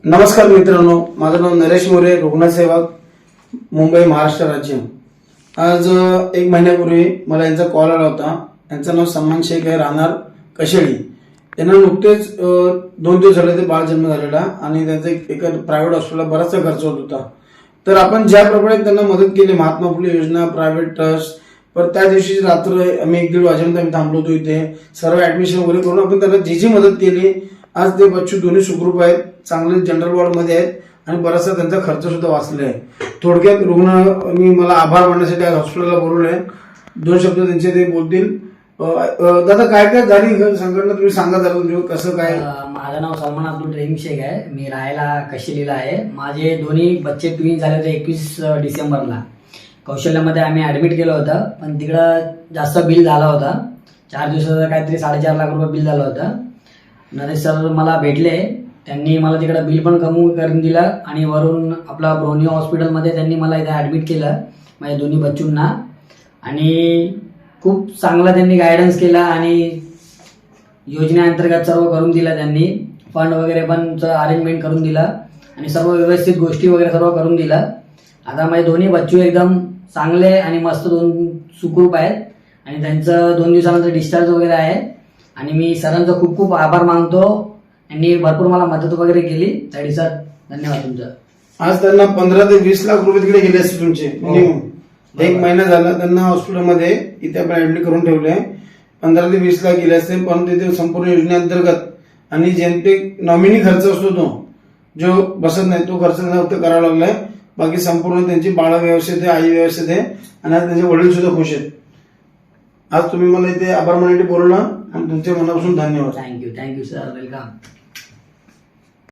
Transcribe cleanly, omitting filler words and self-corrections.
नमस्कार मित्रांनो, माझं नाव नरेश मोरे, रुग्णसेवक, मुंबई, महाराष्ट्र राज्य। आज एक महिन्यापूर्वी मला यांचा कॉल आला होता। यांचं नाव सन्मान शेख आहे, राहणार कशेळी। त्यांना नुकतेच 2 दिवस झाले ते बाळ जन्म झालेला आणि त्यांचा एका प्रायव्हेट हॉस्पिटलला बराचसा खर्च होत होता। तर आपण ज्याप्रमाणे त्यांना मदत केली, महात्मा फुले योजना, प्रायव्हेट ट्रस्ट, पर त्या दिवशी रात्र आम्ही 1-1.5 वाजेपर्यंत आम्ही थांबलो होतो इथे, सर्व ऍडमिशन वगैरे करून आपण त्यांना जी मदत केली, आज ते बच्चू दोन्ही सुखरूप आहेत, चांगले जनरल वॉर्ड मध्ये आहेत आणि बराचसा त्यांचा खर्च सुद्धा वाचला आहे। थोडक्यात रुग्णांनी मला आभार मानण्यासाठी आज हॉस्पिटलला बोलवलंय। 2 शब्द त्यांचे ते बोलतील। दादा, काय काय झाली संघटना, तुम्ही सांगा जरा, म्हणजे कसं काय? माझं नाव सलमान अब्दुल रहीम शेख आहे, मी राहायला कशेलीला आहे। माझे दोन्ही बच्चे ट्विन झाले होते 21 डिसेंबरला। कौशल्यामध्ये आम्ही ऍडमिट केलं होतं, पण तिकडं जास्त बिल झाला होता। 4 दिवसाचं काहीतरी 4.5 लाख रुपये बिल झालं होतं। नरेश सर मला भेटले, त्यांनी मला तिकडं बिल पण कमी करून दिलं आणि वरून आपला ब्रोनी हॉस्पिटलमध्ये त्यांनी मला इथं ॲडमिट केलं, माझ्या दोन्ही बच्चूंना, आणि खूप चांगला त्यांनी गायडन्स केला आणि योजनेअंतर्गत सर्व करून दिलं। त्यांनी फंड वगैरे पण अरेंजमेंट करून दिलं आणि सर्व व्यवस्थित गोष्टी वगैरे सर्व करून दिलं। आता माझे दोन्ही बच्चू एकदम चांगले आणि मस्त सुखरूप आहेत आणि त्यांचं 2 दिवसानंतर डिस्चार्ज वगैरे आहे आणि मी सरांचा खूप खूप आभार मानतो। यांनी भरपूर मला मदत वगैरे केली, त्यासाठी सर धन्यवाद तुमचं। आज त्यांना 15 ते 20 लाख रुपये तिकडे गेले असते तुमचे मिनिमम। 1 महिना झाला त्यांना हॉस्पिटलमध्ये इथे आपण ऍडमिट करून ठेवले। 15 ते 20 लाख गेले असते, पण तिथे संपूर्ण योजनेअंतर्गत आणि जनते नॉमिनी खर्च असतो तो जो बसत नाही, तो खर्च त्यांना फक्त करावा लागलाय। बाकी संपूर्ण त्यांची बाळ व्यवस्थित आहे, आई व्यवस्थित आहे आणि आज त्यांचे वडील सुद्धा खुश आहेत। आज तुम्ही मला इथे आभार मानण्यासाठी बोलवलं आणि तुमचे मनापासून धन्यवाद। Thank you sir, welcome.